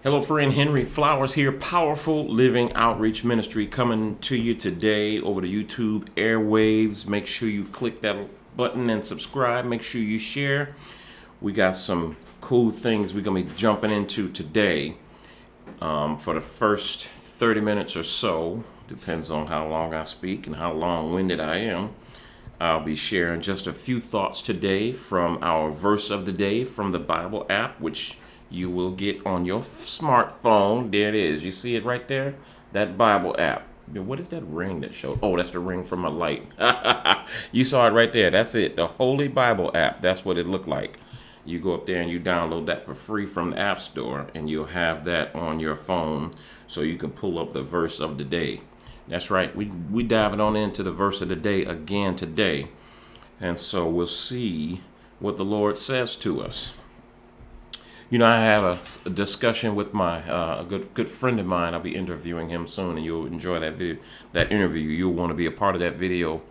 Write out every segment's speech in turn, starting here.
Hello, friend. Henry Flowers here. Powerful Living Outreach Ministry coming to you today over the YouTube airwaves. Make sure you click that button and subscribe. Make sure you share. We got some cool things we're going to be jumping into today for the first 30 minutes or so. Depends on how long I speak and how long-winded I am. I'll be sharing just a few thoughts today from our verse of the day from the Bible app, which you will get on your smartphone. There it is. You see it right there? That Bible app. What is that ring that showed? Oh, that's the ring from my light. You saw it right there. That's it. The Holy Bible app. That's what it looked like. You go up there and you download that for free from the App Store, and you'll have that on your phone so you can pull up the verse of the day. That's right. We diving on into the verse of the day again today. And so we'll see what the Lord says to us. You know, I have a discussion with my a good friend of mine. I'll be interviewing him soon, and you'll enjoy that interview. You'll want to be a part of that video.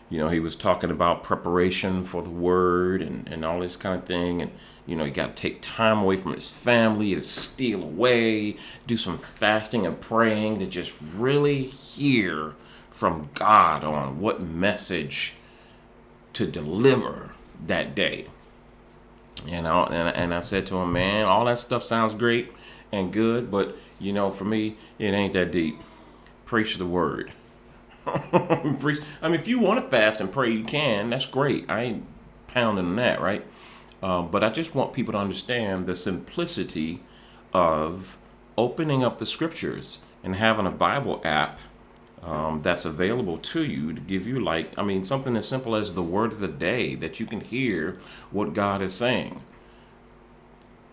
You know, he was talking about preparation for the word and all this kind of thing. And, you know, he got to take time away from his family to steal away, do some fasting and praying to just really hear from God on what message to deliver that day. And I said to him, man, all that stuff sounds great and good, but, you know, for me, it ain't that deep. Preach the word. Preach. I mean, if you want to fast and pray, you can. That's great. I ain't pounding on that, right? But I just want people to understand the simplicity of opening up the scriptures and having a Bible app that's available to you to give you, something as simple as the word of the day, that you can hear what God is saying.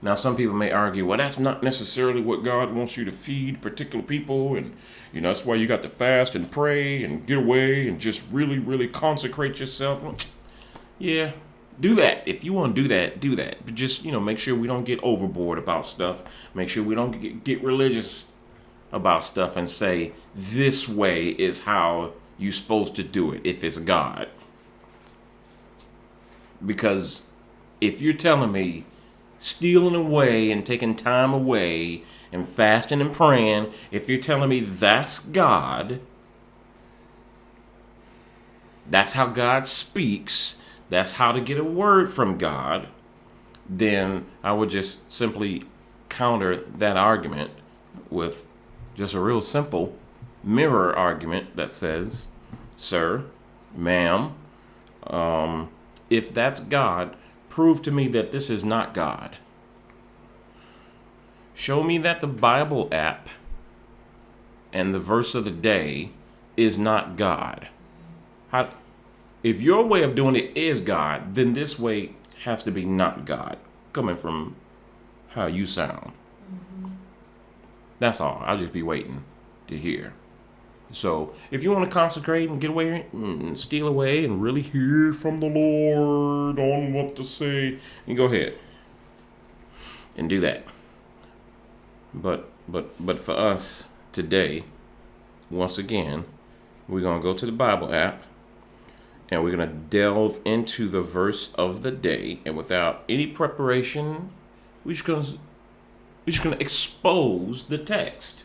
Now, some people may argue, well, that's not necessarily what God wants you to feed particular people. And, you know, that's why you got to fast and pray and get away and just really, really consecrate yourself. Yeah, do that. If you want to do that, do that. But just, you know, make sure we don't get overboard about stuff. Make sure we don't get religious about stuff and say this way is how you're supposed to do it if it's God. Because if you're telling me stealing away and taking time away and fasting and praying, if you're telling me that's God, that's how God speaks, that's how to get a word from God, then I would just simply counter that argument with just a real simple mirror argument that says, sir, ma'am, if that's God, prove to me that this is not God. Show me that the Bible app and the verse of the day is not God. If your way of doing it is God, then this way has to be not God, coming from how you sound. That's all. I'll just be waiting to hear. So if you want to consecrate and get away and steal away and really hear from the Lord on what to say, you go ahead and do that. But for us today, once again, we're going to go to the Bible app and we're going to delve into the verse of the day. And without any preparation, we're just going to expose the text.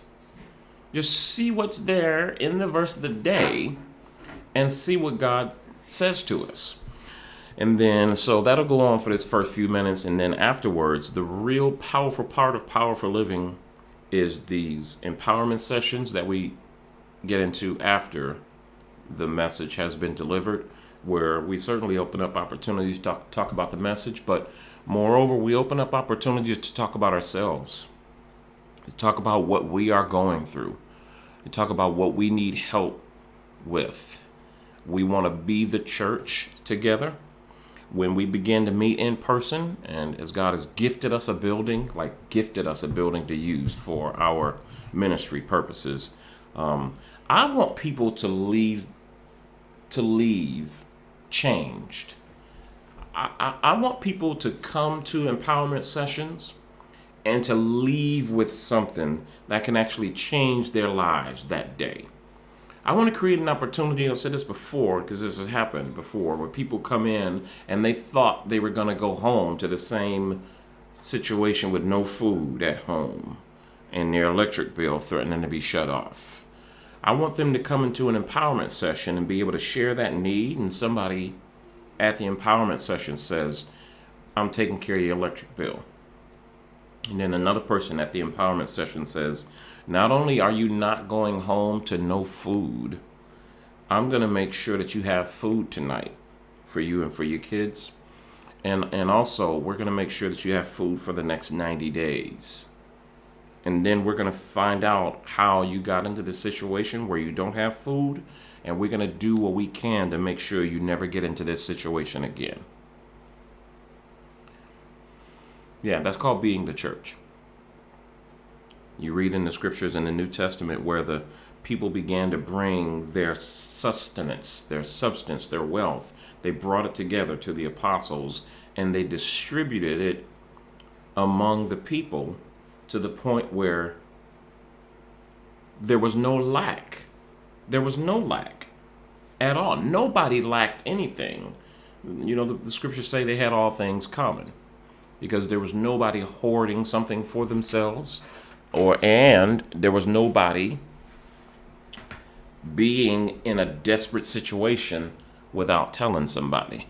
Just see what's there in the verse of the day and see what God says to us. And then, so that'll go on for this first few minutes. And then afterwards, the real powerful part of Powerful Living is these empowerment sessions that we get into after the message has been delivered, where we certainly open up opportunities to talk about the message, but moreover, we open up opportunities to talk about ourselves, to talk about what we are going through, to talk about what we need help with. We want to be the church together. When we begin to meet in person, and as God has gifted us a building to use for our ministry purposes, I want people to leave changed. I want people to come to empowerment sessions and to leave with something that can actually change their lives that day. I want to create an opportunity, I've said this before because this has happened before, where people come in and they thought they were going to go home to the same situation with no food at home. and their electric bill threatening to be shut off. I want them to come into an empowerment session and be able to share that need, and somebody at the empowerment session says, I'm taking care of your electric bill. And then another person at the empowerment session says, not only are you not going home to no food, I'm going to make sure that you have food tonight for you and for your kids. And also, we're going to make sure that you have food for the next 90 days. And then we're going to find out how you got into this situation where you don't have food. And we're going to do what we can to make sure you never get into this situation again. Yeah, that's called being the church. You read in the scriptures in the New Testament where the people began to bring their sustenance, their substance, their wealth. They brought it together to the apostles and they distributed it among the people to the point where there was no lack. There was no lack at all. Nobody lacked anything. You know, the scriptures say they had all things common because there was nobody hoarding something for themselves, and there was nobody being in a desperate situation without telling somebody.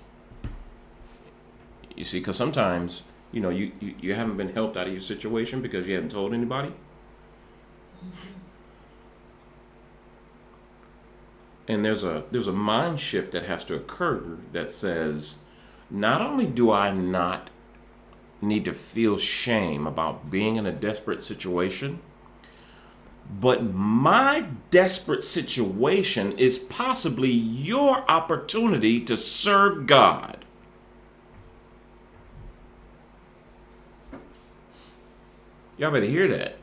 You see, because sometimes, you know, you haven't been helped out of your situation because you haven't told anybody. Mm-hmm. And there's a mind shift that has to occur that says, not only do I not need to feel shame about being in a desperate situation, but my desperate situation is possibly your opportunity to serve God. Y'all better hear that.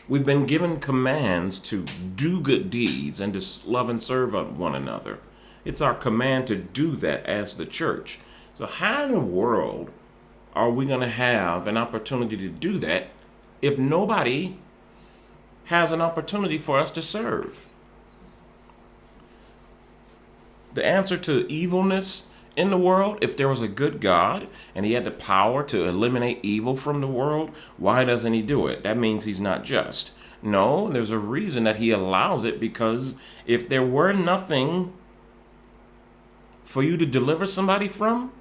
We've been given commands to do good deeds and to love and serve one another. It's our command to do that as the church. So how in the world are we going to have an opportunity to do that if nobody has an opportunity for us to serve? The answer to evilness in the world, if there was a good God and he had the power to eliminate evil from the world, why doesn't he do it? That means he's not just. No, there's a reason that he allows it, because if there were nothing for you to deliver somebody from,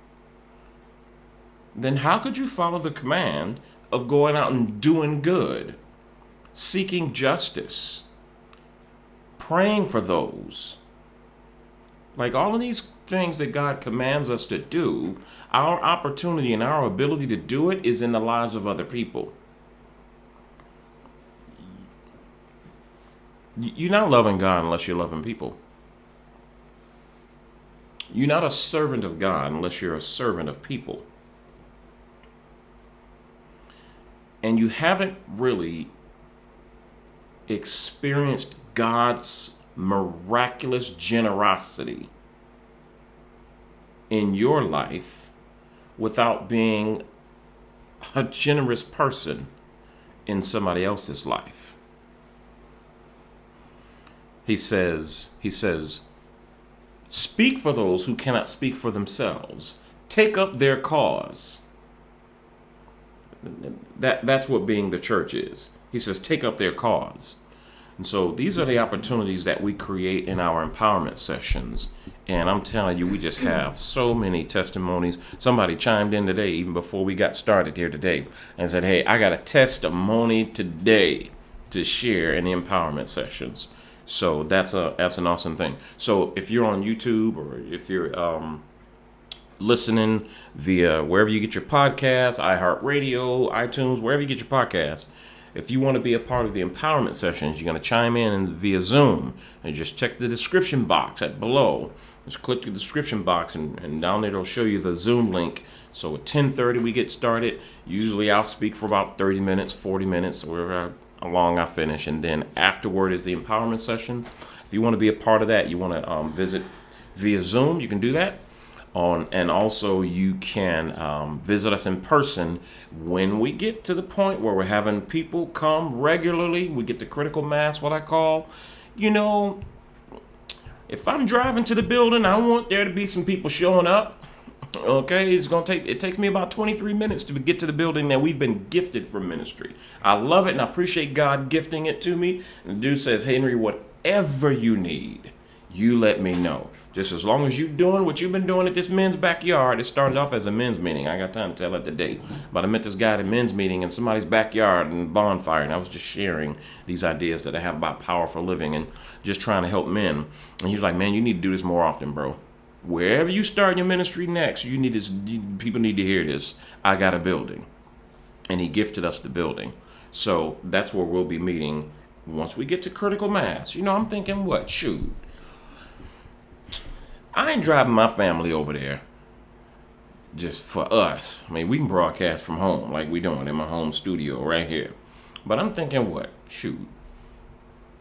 then how could you follow the command of going out and doing good, seeking justice, praying for those? Like all of these things that God commands us to do, our opportunity and our ability to do it is in the lives of other people. You're not loving God unless you're loving people. You're not a servant of God unless you're a servant of people. And you haven't really experienced God's miraculous generosity in your life without being a generous person in somebody else's life. He says, speak for those who cannot speak for themselves. Take up their cause. That's what being the church is. He says, take up their cause. And so these are the opportunities that we create in our empowerment sessions. And I'm telling you, we just have so many testimonies. Somebody chimed in today, even before we got started here today, and said, hey, I got a testimony today to share in the empowerment sessions. So that's an awesome thing. So if you're on YouTube, or if you're listening via wherever you get your podcasts, iHeartRadio, iTunes, wherever you get your podcasts, if you want to be a part of the empowerment sessions, you're going to chime in via Zoom, and just check the description box at below. Just click the description box, and down there it'll show you the Zoom link. So at 10:30 we get started. Usually I'll speak for about 30 minutes, 40 minutes, wherever long I finish, and then afterward is the empowerment sessions. If you want to be a part of that, you want to visit via Zoom, you can do that. And also you can visit us in person when we get to the point where we're having people come regularly. We get the critical mass, what I call. You know, if I'm driving to the building, I want there to be some people showing up. Okay, it takes me about 23 minutes to get to the building that we've been gifted for ministry. I love it and I appreciate God gifting it to me. And the dude says, Henry, whatever you need, you let me know. Just as long as you're doing what you've been doing at this men's backyard. It started off as a men's meeting. I got time to tell it today. But I met this guy at a men's meeting in somebody's backyard and bonfire. And I was just sharing these ideas that I have about powerful living and just trying to help men. And he was like, man, you need to do this more often, bro. Wherever you start your ministry next, people need to hear this. I got a building. And he gifted us the building. So that's where we'll be meeting once we get to critical mass. I'm thinking, what? Shoot. I ain't driving my family over there just for us. I mean, we can broadcast from home like we doing in my home studio right here. But I'm thinking, what? Shoot.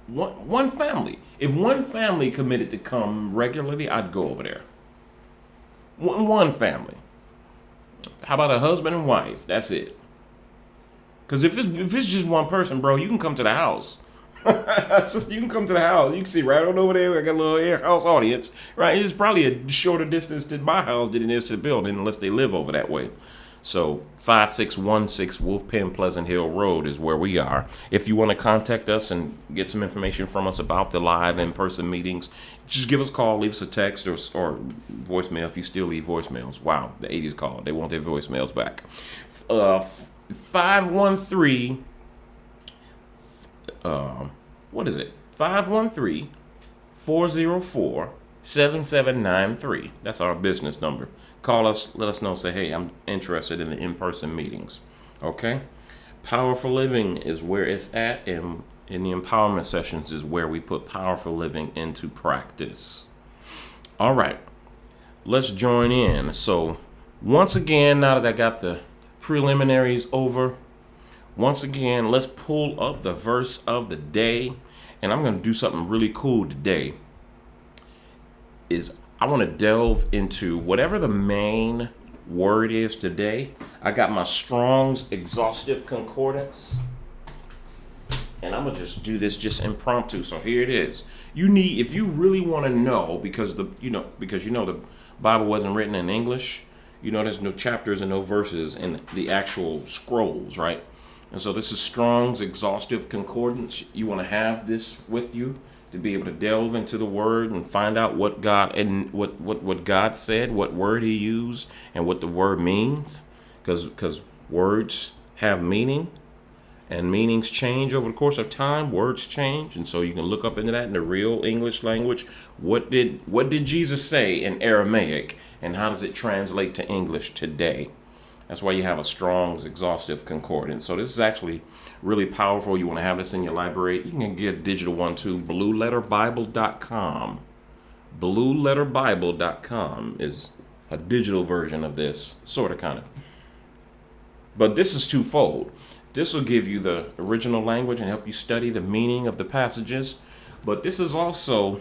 One family. If one family committed to come regularly, I'd go over there. One family. How about a husband and wife? That's it. Because if it's just one person, bro, you can come to the house. You can come to the house. You can see right on over there. I got a little house audience. Right, it's probably a shorter distance to my house than it is to the building, unless they live over that way. So 5616 Wolf Pen Pleasant Hill Road is where we are. If you want to contact us and get some information from us about the live in-person meetings, just give us a call, leave us a text or voicemail if you still leave voicemails. Wow, the 80s called. They want their voicemails back. 513 what is it? 513-404-7793. That's our business number. Call us, let us know, say, hey, I'm interested in the in-person meetings. Okay? Powerful living is where it's at, and in the empowerment sessions is where we put powerful living into practice. All right. Let's join in. So, once again, now that I got the preliminaries over, once again, let's pull up the verse of the day. And I'm going to do something really cool today. I want to delve into whatever the main word is today. I got my Strong's Exhaustive Concordance. And I'm going to just do this just impromptu. So here it is. If you really want to know, because the Bible wasn't written in English, there's no chapters and no verses in the actual scrolls, right? And so this is Strong's Exhaustive Concordance. You want to have this with you to be able to delve into the Word and find out what God said, what word He used, and what the word means. Because words have meaning, and meanings change over the course of time. Words change, and so you can look up into that in the real English language. What did Jesus say in Aramaic, and how does it translate to English today? That's why you have a Strong's Exhaustive Concordance. So this is actually really powerful. You want to have this in your library. You can get a digital one too. BlueLetterBible.com. BlueLetterBible.com is a digital version of this, sort of, kind of. But this is twofold. This will give you the original language and help you study the meaning of the passages. But this is also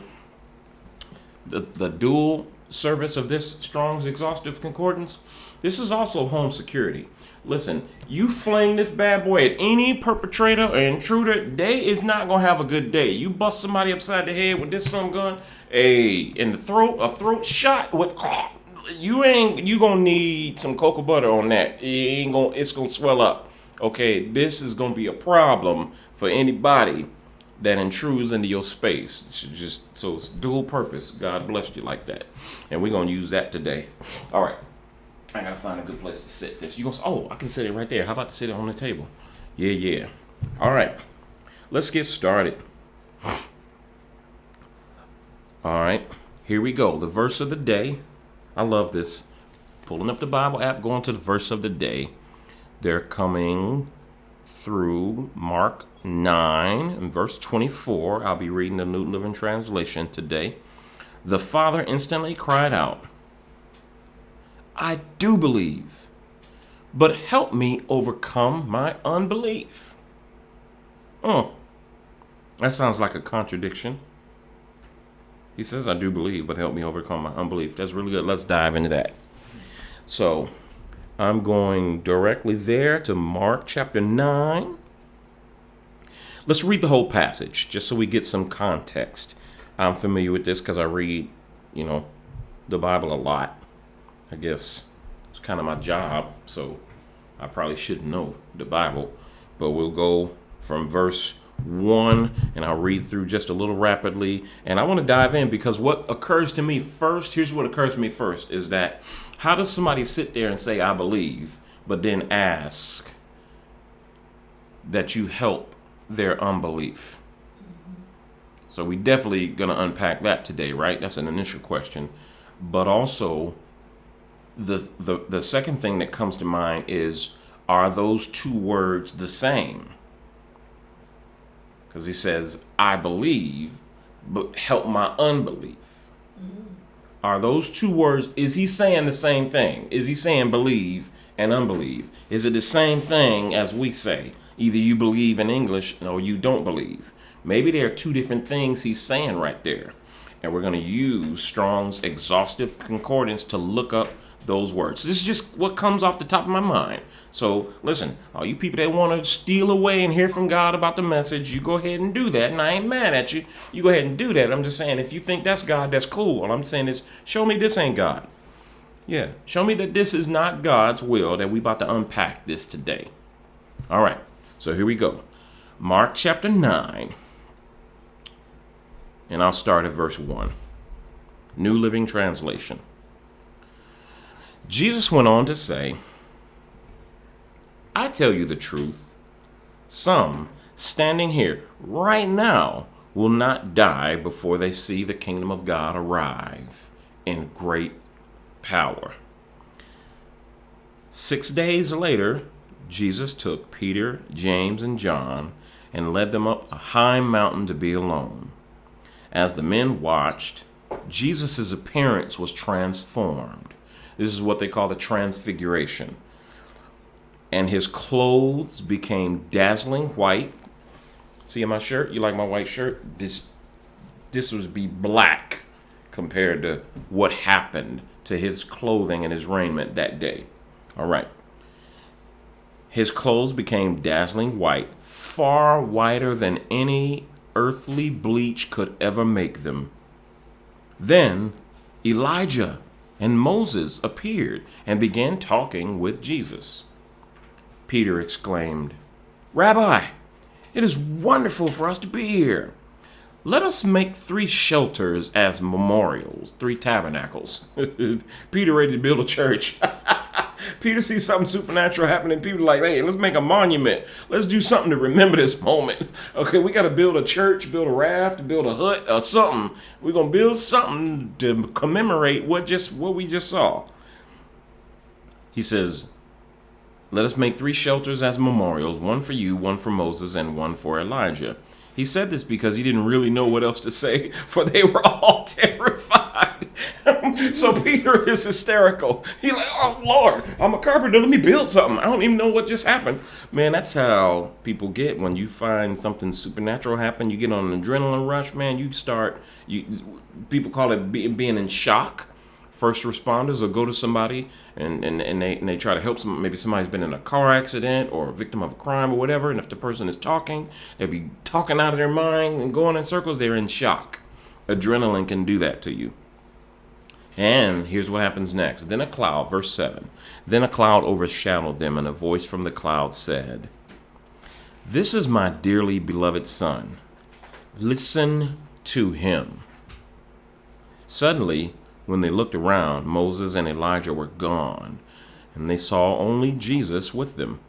the dual service of this Strong's Exhaustive Concordance. This is also home security. Listen, you fling this bad boy at any perpetrator or intruder, they is not gonna have a good day. You bust somebody upside the head with this some gun, in the throat, a throat shot with, you gonna need some cocoa butter on that. It's gonna swell up. Okay, this is gonna be a problem for anybody that intrudes into your space. So it's dual purpose. God blessed you like that. And we're gonna use that today. All right. I gotta find a good place to sit this. You gonna say, I can sit it right there. How about to sit it on the table? Yeah. All right. Let's get started. All right. Here we go. The verse of the day. I love this. Pulling up the Bible app, going to the verse of the day. They're coming through Mark 9 and verse 24. I'll be reading the New Living Translation today. The father instantly cried out, I do believe, but help me overcome my unbelief. That sounds like a contradiction. He says, I do believe, but help me overcome my unbelief. That's really good. Let's dive into that. So I'm going directly there to Mark chapter 9. Let's read the whole passage just so we get some context. I'm familiar with this because I read, the Bible a lot. I guess it's kind of my job, so I probably shouldn't know the Bible. But we'll go from verse 1, and I'll read through just a little rapidly. And I want to dive in because what occurs to me first, here's what occurs to me first, is that how does somebody sit there and say, I believe, but then ask that you help their unbelief? So we definitely going to unpack that today, right? That's an initial question. But also, the second thing that comes to mind is, are those two words the same? Because he says, I believe, but help my unbelief. Are those two words, is he saying the same thing? Is he saying believe and unbelieve? Is it the same thing as we say? Either you believe in English or you don't believe. Maybe there are two different things he's saying right there. And we're going to use Strong's exhaustive concordance to look up those words. This is just what comes off the top of my mind. So listen, all you people that want to steal away and hear from God about the message, you go ahead and do that. And I ain't mad at you. You go ahead and do that. I'm just saying, if you think that's God, that's cool. All I'm saying is, show me this ain't God. Yeah, show me that this is not God's will, that we about to unpack this today. All right, so here we go. Mark chapter 9. And I'll start at verse 1. New Living Translation. Jesus went on to say, I tell you the truth. Some standing here right now will not die before they see the kingdom of God arrive in great power. 6 days later, Jesus took Peter, James, and John and led them up a high mountain to be alone. As the men watched, Jesus' appearance was transformed. This is what they call the transfiguration. And his clothes became dazzling white. See my shirt? You like my white shirt? This would be black compared to what happened to his clothing and his raiment that day. All right. His clothes became dazzling white, far whiter than any earthly bleach could ever make them. Then Elijah and Moses appeared and began talking with Jesus. Peter exclaimed, Rabbi, it is wonderful for us to be here. Let us make 3 shelters as memorials, 3 tabernacles. Peter ready to build a church. Peter sees something supernatural happening. People are like, hey, let's make a monument. Let's do something to remember this moment. Okay, we got to build a church, build a raft, build a hut or something. We're going to build something to commemorate what we just saw. He says, let us make 3 shelters as memorials, 1 for you, 1 for Moses, and 1 for Elijah. He said this because he didn't really know what else to say, for they were all terrified. So Peter is hysterical. He's like, oh, Lord, I'm a carpenter. Let me build something. I don't even know what just happened. Man, that's how people get when you find something supernatural happen. You get on an adrenaline rush, man. People call it being in shock. First responders will go to somebody and they try to help some. Maybe somebody's been in a car accident or a victim of a crime or whatever. And if the person is talking, they'll be talking out of their mind and going in circles. They're in shock. Adrenaline can do that to you. And here's what happens next. Then a cloud, verse 7. Then a cloud overshadowed them, and a voice from the cloud said, This is my dearly beloved son. Listen to him. Suddenly, when they looked around, Moses and Elijah were gone, and they saw only Jesus with them.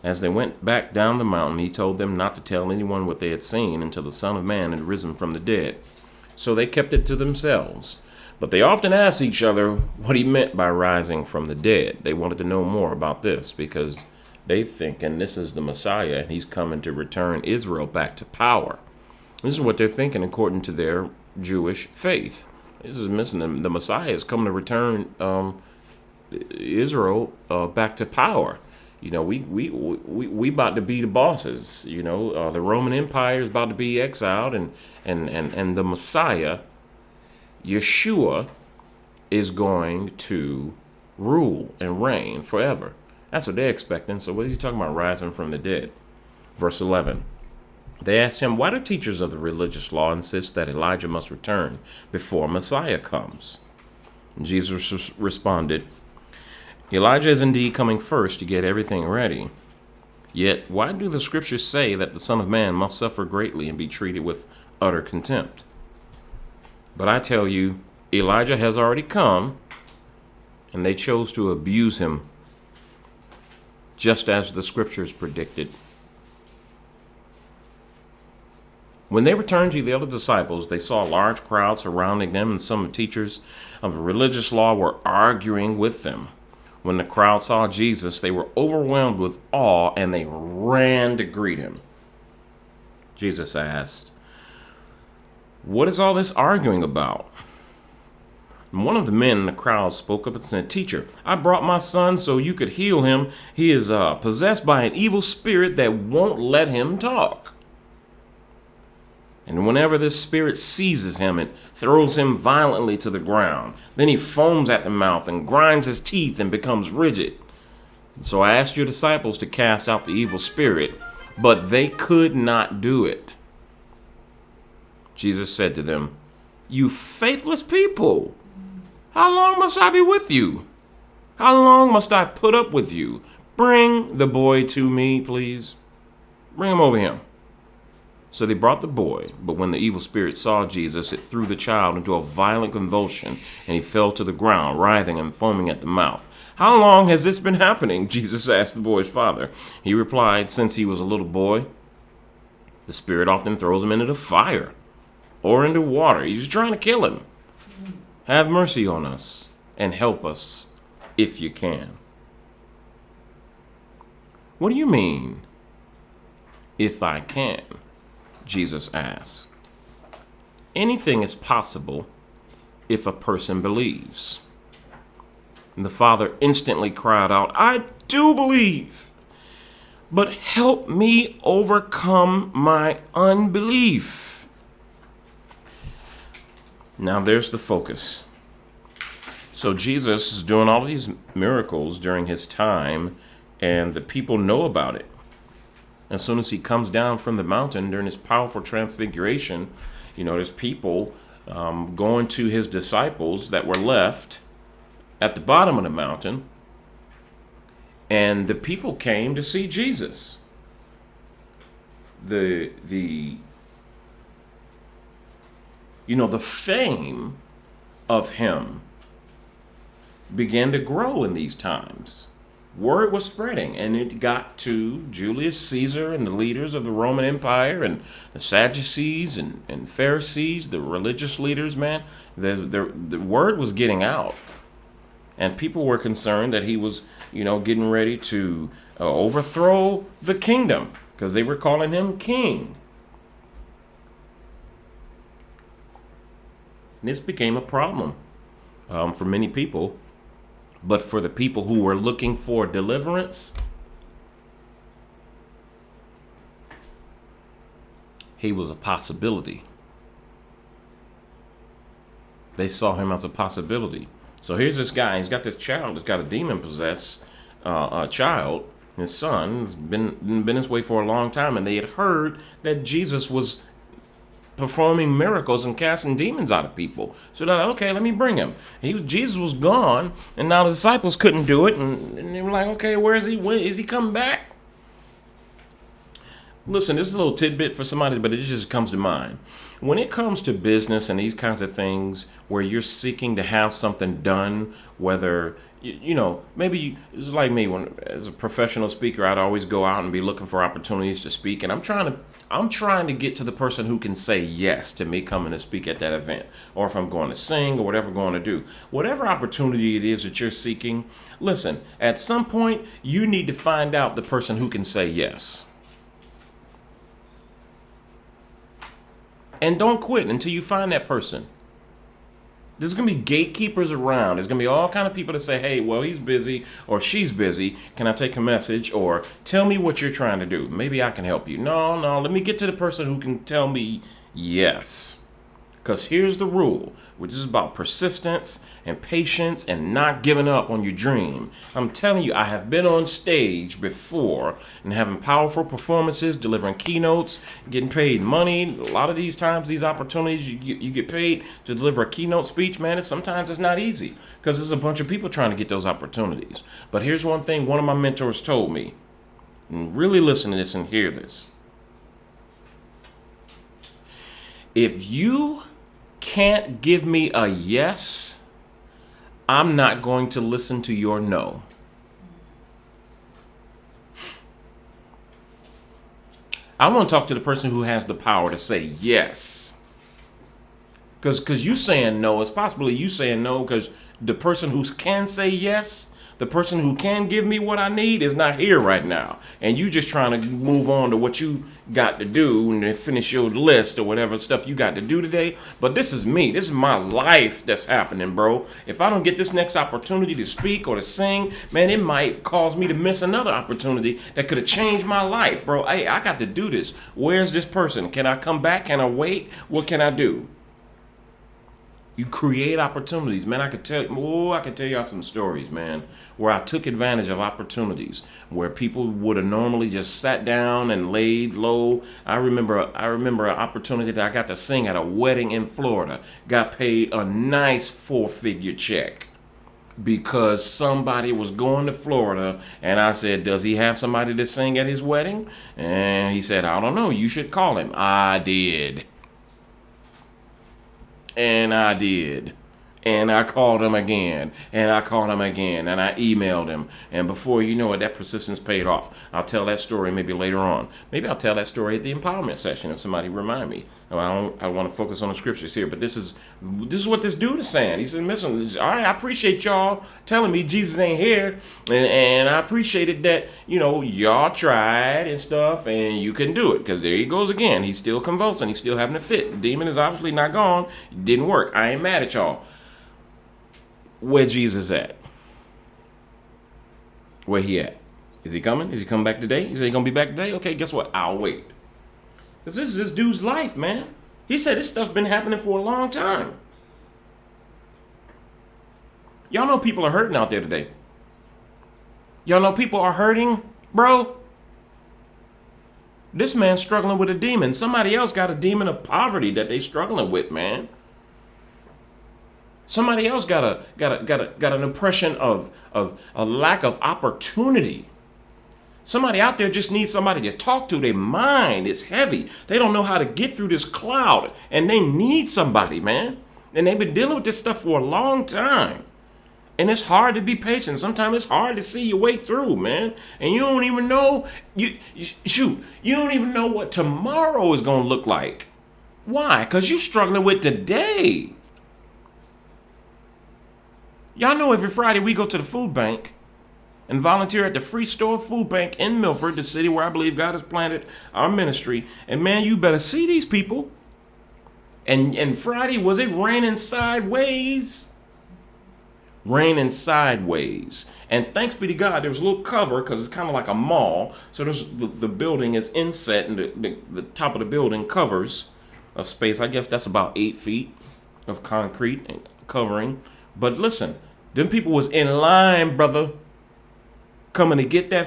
As they went back down the mountain, he told them not to tell anyone what they had seen until the Son of Man had risen from the dead. So they kept it to themselves. But they often asked each other what he meant by rising from the dead. They wanted to know more about this because they think, and this is the Messiah, and he's coming to return Israel back to power. This is what they're thinking according to their Jewish faith. This is missing. The Messiah is coming to return Israel back to power. You know, we about to be the bosses. You know, the Roman Empire is about to be exiled, and the Messiah, Yeshua, is going to rule and reign forever. That's what they're expecting. So what is he talking about, rising from the dead? Verse 11. They asked him, why do teachers of the religious law insist that Elijah must return before Messiah comes? Jesus responded, Elijah is indeed coming first to get everything ready. Yet, why do the scriptures say that the Son of Man must suffer greatly and be treated with utter contempt? But I tell you, Elijah has already come, and they chose to abuse him, just as the scriptures predicted. When they returned to the other disciples, they saw a large crowd surrounding them, and some teachers of religious law were arguing with them. When the crowd saw Jesus, they were overwhelmed with awe, and they ran to greet him. Jesus asked, "What is all this arguing about?" And one of the men in the crowd spoke up and said, "Teacher, I brought my son so you could heal him. He is possessed by an evil spirit that won't let him talk. And whenever this spirit seizes him, it throws him violently to the ground. Then he foams at the mouth and grinds his teeth and becomes rigid. So I asked your disciples to cast out the evil spirit, but they could not do it." Jesus said to them, "You faithless people, how long must I be with you? How long must I put up with you? Bring the boy to me, please. Bring him over here." So they brought the boy, but when the evil spirit saw Jesus, it threw the child into a violent convulsion, and he fell to the ground, writhing and foaming at the mouth. "How long has this been happening?" Jesus asked the boy's father. He replied, "Since he was a little boy. The spirit often throws him into the fire or into water. He's trying to kill him. Have mercy on us and help us if you can." "What do you mean, if I can?" Jesus asked. "Anything is possible if a person believes." And the father instantly cried out, "I do believe, but help me overcome my unbelief." Now there's the focus. So Jesus is doing all these miracles during his time, and the people know about it. As soon as he comes down from the mountain during his powerful transfiguration, there's people going to his disciples that were left at the bottom of the mountain, and the people came to see Jesus. The fame of him began to grow in these times. Word was spreading, and it got to Julius Caesar and the leaders of the Roman Empire and the Sadducees and Pharisees, the religious leaders, man. The word was getting out, and people were concerned that he was, getting ready to overthrow the kingdom because they were calling him king. And this became a problem for many people. But for the people who were looking for deliverance, he was a possibility. They saw him as a possibility. So here's this guy. He's got this child that's got a demon-possessed child. His son has been this way for a long time, and they had heard that Jesus was performing miracles and casting demons out of people. So they're like, okay, let me bring him. Jesus was gone, and now the disciples couldn't do it, and they were like, okay, where is he? When is he coming back? Listen, this is a little tidbit for somebody, but it just comes to mind. When it comes to business and these kinds of things where you're seeking to have something done, whether maybe it's like me. When as a professional speaker, I'd always go out and be looking for opportunities to speak, and I'm trying to get to the person who can say yes to me coming to speak at that event, or if I'm going to sing or whatever I'm going to do. Whatever opportunity it is that you're seeking, listen, at some point, you need to find out the person who can say yes. And don't quit until you find that person. There's going to be gatekeepers around. There's going to be all kind of people that say, hey, well, he's busy or she's busy. Can I take a message? Or tell me what you're trying to do. Maybe I can help you. No, let me get to the person who can tell me yes. Because here's the rule, which is about persistence and patience and not giving up on your dream. I'm telling you, I have been on stage before and having powerful performances, delivering keynotes, getting paid money. A lot of these times, these opportunities, you get paid to deliver a keynote speech, man. Sometimes it's not easy because there's a bunch of people trying to get those opportunities. But here's one thing one of my mentors told me. And really listen to this and hear this. If you can't give me a yes, I'm not going to listen to your no. I want to talk to the person who has the power to say yes. Because you saying no, it's possibly you saying no because the person who can say yes, the person who can give me what I need is not here right now. And you just trying to move on to what you got to do and finish your list or whatever stuff you got to do today. But this is me. This is my life that's happening, bro. If I don't get this next opportunity to speak or to sing, man, it might cause me to miss another opportunity that could have changed my life, bro. I got to do this. Where's this person? Can I come back? Can I wait? What can I do? You create opportunities, man. I could tell y'all some stories, man, where I took advantage of opportunities where people would have normally just sat down and laid low. I remember an opportunity that I got to sing at a wedding in Florida. Got paid a nice 4-figure check because somebody was going to Florida, and I said, "Does he have somebody to sing at his wedding?" And he said, "I don't know. You should call him." I did. And I did. And I called him again. And I called him again. And I emailed him. And before you know it, that persistence paid off. I'll tell that story maybe later on. Maybe I'll tell that story at the empowerment session if somebody remind me. I want to focus on the scriptures here. But this is what this dude is saying. He said, "Listen, all right, I appreciate y'all telling me Jesus ain't here. And I appreciated that, y'all tried and stuff. And you can do it." Because there he goes again. He's still convulsing. He's still having a fit. The demon is obviously not gone. It didn't work. I ain't mad at y'all. Where Jesus at? Where he at? Is he coming? Is he coming back today? Is he going to be back today? Okay, guess what? I'll wait. Because this is this dude's life, man. He said this stuff's been happening for a long time. Y'all know people are hurting out there today. Y'all know people are hurting, bro. This man's struggling with a demon. Somebody else got a demon of poverty that they struggling with, man. Somebody else got an impression of a lack of opportunity. Somebody out there just needs somebody to talk to. Their mind is heavy. They don't know how to get through this cloud, and they need somebody, man. And they've been dealing with this stuff for a long time. And it's hard to be patient. Sometimes it's hard to see your way through, man. And you don't even know, you don't even know what tomorrow is going to look like. Why? Because you're struggling with today. Y'all know every Friday we go to the food bank and volunteer at the Free Store Food Bank in Milford, the city where I believe God has planted our ministry. And man, you better see these people. And Friday, was it raining sideways? Raining sideways. And thanks be to God, there was a little cover because it's kind of like a mall. So there's the building is inset and the top of the building covers a space. I guess that's about 8 feet of concrete and covering. But listen, them people was in line, brother, coming to get that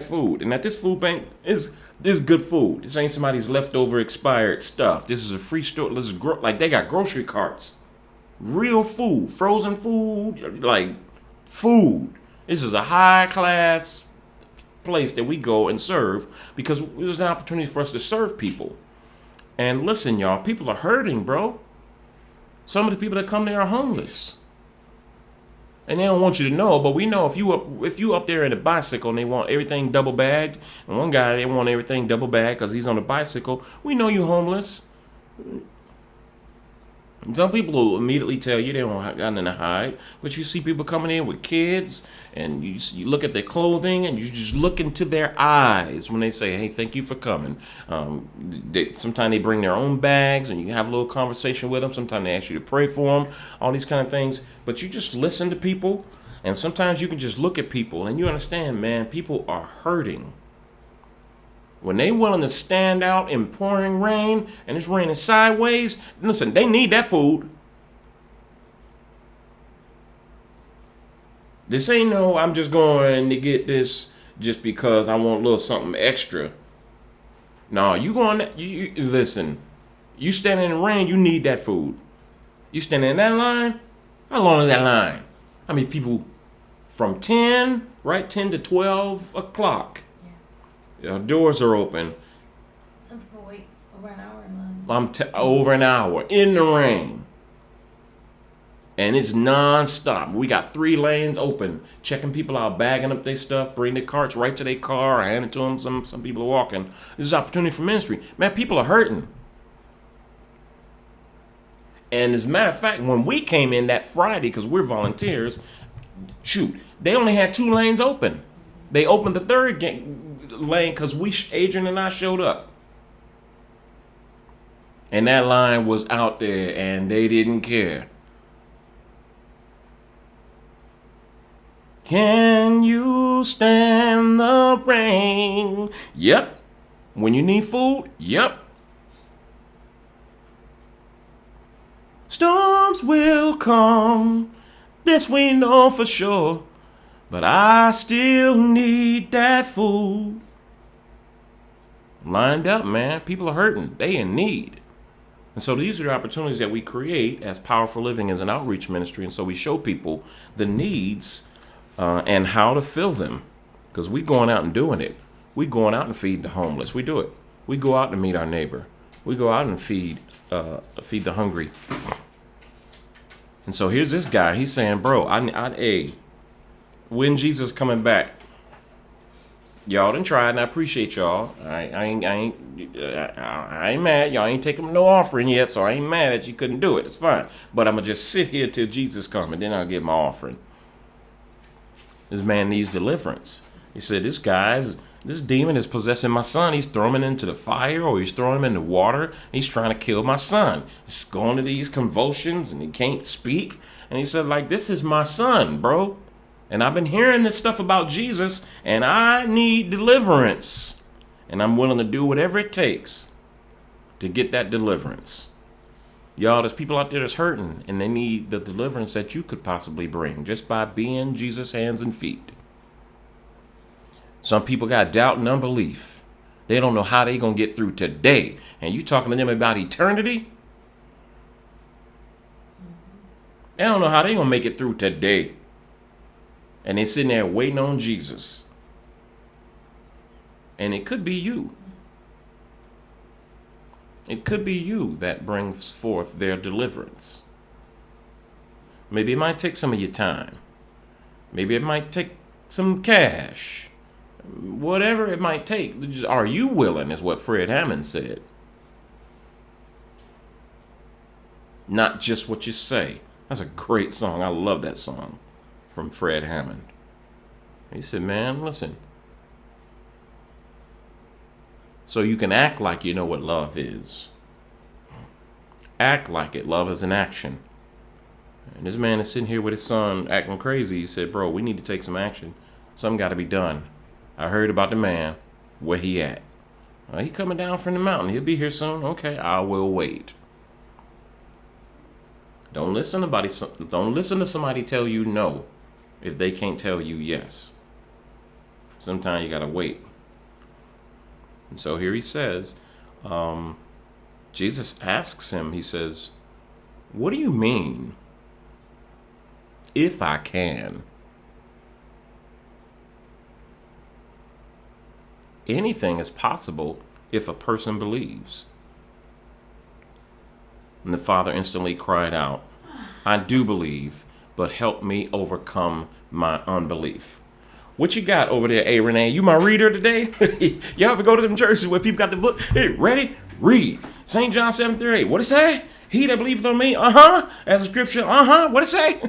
food. And at this food bank, this good food. This ain't somebody's leftover expired stuff. This is a free store. This is like they got grocery carts. Real food, frozen food, like food. This is a high class place that we go and serve because there's an opportunity for us to serve people. And listen, y'all, people are hurting, bro. Some of the people that come there are homeless. And they don't want you to know, but we know if you up there in a bicycle and they want everything double bagged, and one guy, they want everything double bagged because he's on a bicycle, we know you homeless. And some people will immediately tell you they don't have nothing to hide, but you see people coming in with kids, and you look at their clothing, and you just look into their eyes when they say, "Hey, thank you for coming." Sometimes they bring their own bags, and you have a little conversation with them. Sometimes they ask you to pray for them, all these kind of things. But you just listen to people, and sometimes you can just look at people, and you understand, man, people are hurting. When they willing to stand out in pouring rain and it's raining sideways, listen, they need that food. This ain't no, I'm just going to get this just because I want a little something extra. No, you listen, you standing in the rain, you need that food. You standing in that line, how long is that line? I mean, people from 10 to 12 o'clock. Yeah. Doors are open. Some people wait over an hour in line. Over an hour in the rain. And it's non-stop. We got 3 lanes open, checking people out, bagging up their stuff, bring their carts right to their car, hand it to them. Some people are walking. This is opportunity for ministry. Man, people are hurting. And as a matter of fact, when we came in that Friday, because we're volunteers, they only had 2 lanes open. They opened the 3rd lane because Adrian and I showed up. And that line was out there and they didn't care. Can you stand the rain? Yep. When you need food? Yep. Storms will come, this we know for sure, but I still need that food. Lined up, man. People are hurting. They in need. And so these are the opportunities that we create as Powerful Living as an outreach ministry. And so we show people the needs and how to fill them, because we going out and doing it. We going out and feed the homeless. We do it. We go out and meet our neighbor. We go out and feed the hungry. And so here's this guy. He's saying, bro, when Jesus coming back? Y'all done tried, and I appreciate y'all. I ain't mad. Y'all ain't taking no offering yet, so I ain't mad that you couldn't do it. It's fine. But I'm gonna just sit here till Jesus come, and then I'll give my offering. This man needs deliverance. He said, this demon is possessing my son. He's throwing him into the fire, or he's throwing him in the water. He's trying to kill my son. He's going to these convulsions, and he can't speak. And he said, this is my son, bro. And I've been hearing this stuff about Jesus, and I need deliverance. And I'm willing to do whatever it takes to get that deliverance. Y'all, there's people out there that's hurting, and they need the deliverance that you could possibly bring just by being Jesus' hands and feet. Some people got doubt and unbelief. They don't know how they going to get through today. And you talking to them about eternity? They don't know how they going to make it through today. And they sitting there waiting on Jesus. And it could be you. It could be you that brings forth their deliverance. Maybe it might take some of your time. Maybe it might take some cash. Whatever it might take. Are you willing, is what Fred Hammond said. Not just what you say. That's a great song. I love that song from Fred Hammond. He said, man, listen. So you can act like you know what love is. Act like it. Love is an action. And this man is sitting here with his son acting crazy. He said, bro, we need to take some action. Something got to be done. I heard about the man. Where he at? He coming down from the mountain. He'll be here soon. Okay, I will wait. Don't listen to somebody tell you no if they can't tell you yes. Sometimes you got to wait. And so here he says, Jesus asks him, he says, what do you mean? If I can. Anything is possible if a person believes. And the father instantly cried out, I do believe, but help me overcome my unbelief. What you got over there, A. Renee? You my reader today? Y'all ever go to them churches where people got the book? Hey, ready? Read. St. John 7:38. What it say? He that believeth on me, as a scripture, what it say?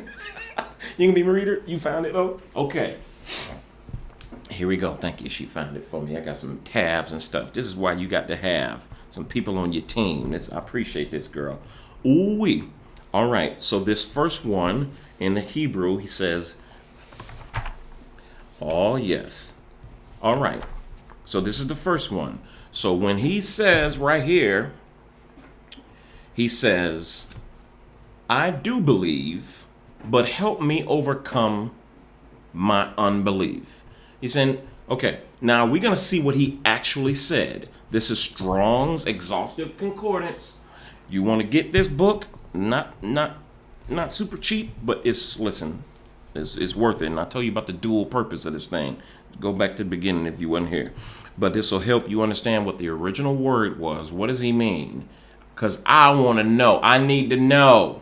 You can be my reader? You found it, though? Okay. Here we go. Thank you. She found it for me. I got some tabs and stuff. This is why you got to have some people on your team. I appreciate this, girl. Ooh-wee. All right. So this first one in the Hebrew, he says, oh, yes. All right. So this is the first one. So when he says right here, he says, I do believe, but help me overcome my unbelief. He's saying, okay, now we're going to see what he actually said. This is Strong's Exhaustive Concordance. You want to get this book? Not super cheap, but it's worth it. And I'll tell you about the dual purpose of this thing. Go back to the beginning if you weren't here. But this will help you understand what the original word was. What does he mean? Because I want to know. I need to know.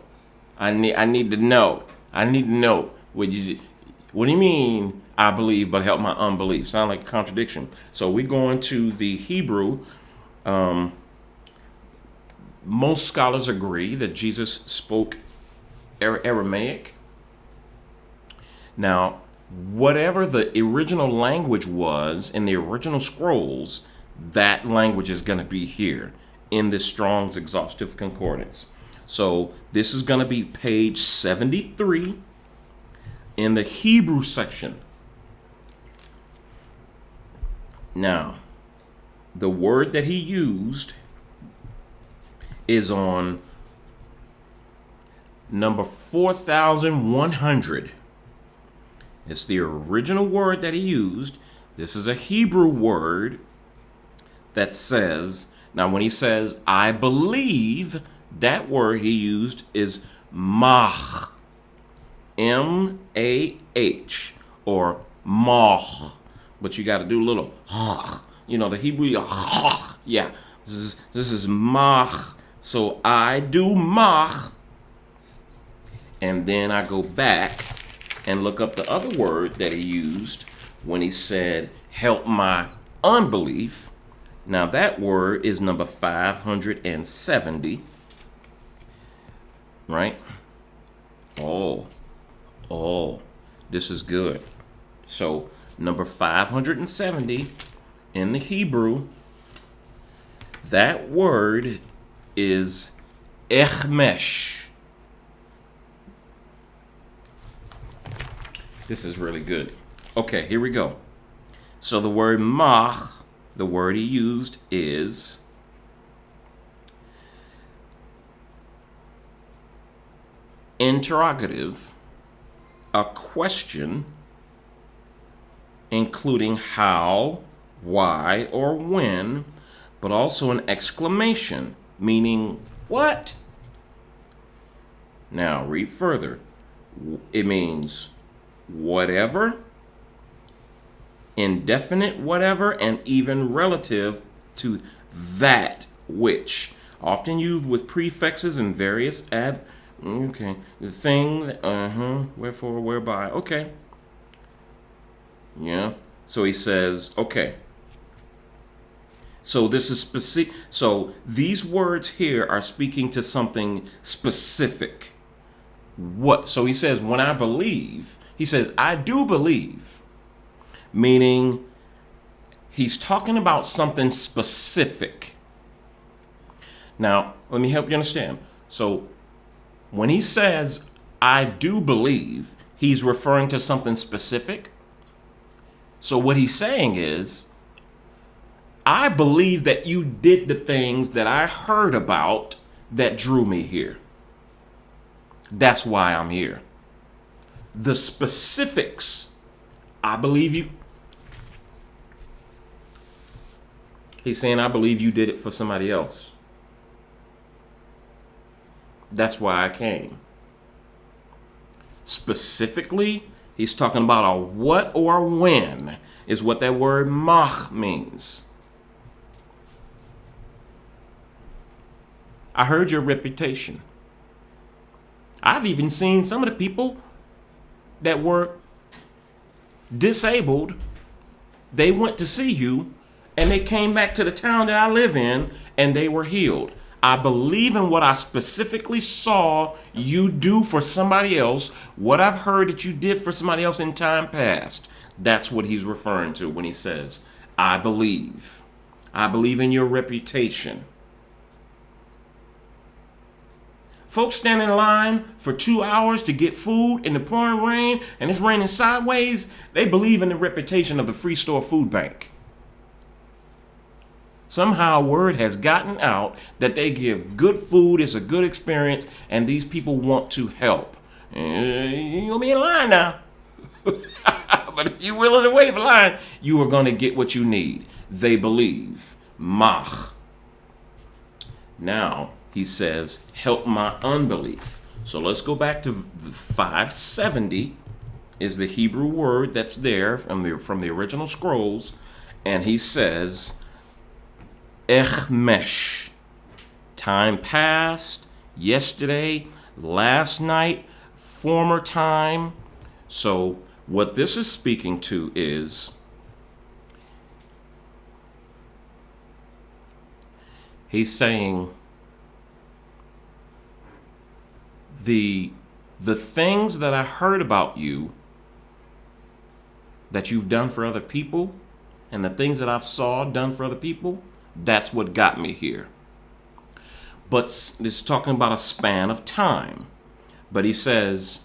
I need to know. I need to know. What do you mean, I believe, but help my unbelief? Sound like a contradiction. So we go into the Hebrew. Most scholars agree that Jesus spoke Aramaic. Now, whatever the original language was in the original scrolls, that language is going to be here in this Strong's Exhaustive Concordance. So this is going to be page 73 in the Hebrew section. Now, the word that he used is on number 4100. It's the original word that he used. This is a Hebrew word that says, now when he says, I believe, that word he used is mah, M-A-H, or mah. But you got to do a little, the Hebrew, yeah, this is mah. So I do mah, and then I go back and look up the other word that he used when he said, help my unbelief. Now that word is number 570, right? Oh, this is good. So number 570 in the Hebrew, that word is echmesh. This is really good. Okay, here we go. So the word mah, the word he used is interrogative, a question, including how, why, or when, but also an exclamation, meaning what? Now read further. It means whatever, indefinite whatever, and even relative to that which. Often used with prefixes and various the thing, wherefore, whereby, okay. Yeah. So he says, okay. So this is specific. So these words here are speaking to something specific. What? So he says, when I believe, he says, I do believe, meaning he's talking about something specific. Now, let me help you understand. So when he says, I do believe, he's referring to something specific. So what he's saying is, I believe that you did the things that I heard about that drew me here. That's why I'm here. The specifics, I believe you. He's saying, I believe you did it for somebody else. That's why I came. Specifically, he's talking about a what or a when is what that word mah means. I heard your reputation. I've even seen some of the people that were disabled. They went to see you and they came back to the town that I live in and they were healed. I believe in what I specifically saw you do for somebody else, what I've heard that you did for somebody else in time past. That's what he's referring to when he says, I believe. I believe in your reputation. Folks stand in line for 2 hours to get food in the pouring rain and it's raining sideways. They believe in the reputation of the Free Store Food Bank. Somehow word has gotten out that they give good food, it's a good experience, and these people want to help. You're going to be in line now. But if you're willing to wait in line, you are going to get what you need. They believe. Mach. Now, he says, help my unbelief. So let's go back to 570 is the Hebrew word that's there from the original scrolls. And he says, echmesh. Time past, yesterday, last night, former time. So what this is speaking to is he's saying the things that I heard about you that you've done for other people and the things that I've saw done for other people, that's what got me here. But this is talking about a span of time. But he says,